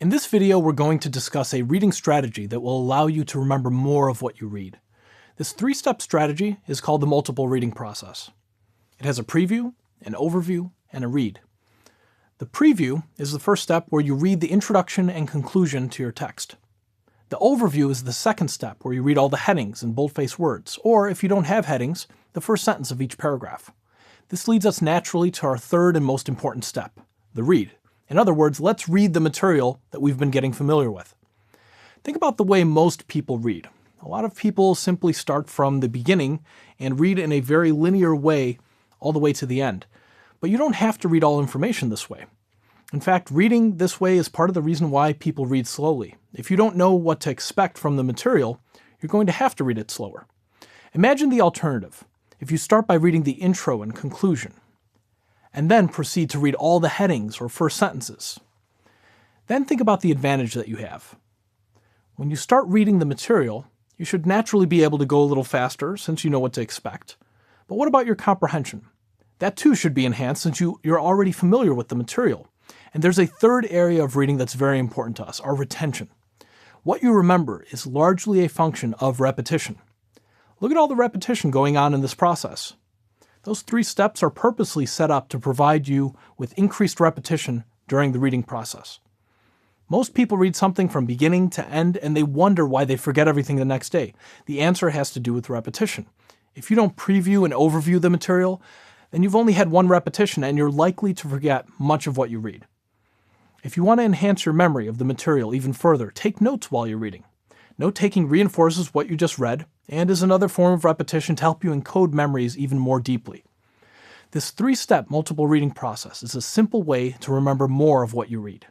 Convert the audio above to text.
In this video, we're going to discuss a reading strategy that will allow you to remember more of what you read. This three-step strategy is called the multiple reading process. It has a preview, an overview, and a read. The preview is the first step where you read the introduction and conclusion to your text. The overview is the second step where you read all the headings and boldface words, or if you don't have headings, the first sentence of each paragraph. This leads us naturally to our third and most important step, the read. In other words, let's read the material that we've been getting familiar with. Think about the way most people read. A lot of people simply start from the beginning and read in a very linear way all the way to the end. But you don't have to read all information this way. In fact, reading this way is part of the reason why people read slowly. If you don't know what to expect from the material, you're going to have to read it slower. Imagine the alternative. If you start by reading the intro and conclusion, and then proceed to read all the headings or first sentences. Then think about the advantage that you have. When you start reading the material, you should naturally be able to go a little faster since you know what to expect. But what about your comprehension? That too should be enhanced since you're already familiar with the material. And there's a third area of reading that's very important to us, our retention. What you remember is largely a function of repetition. Look at all the repetition going on in this process. Those three steps are purposely set up to provide you with increased repetition during the reading process. Most people read something from beginning to end and they wonder why they forget everything the next day. The answer has to do with repetition. If you don't preview and overview the material, then you've only had one repetition and you're likely to forget much of what you read. If you want to enhance your memory of the material even further, take notes while you're reading. Note-taking reinforces what you just read and is another form of repetition to help you encode memories even more deeply. This three-step multiple reading process is a simple way to remember more of what you read.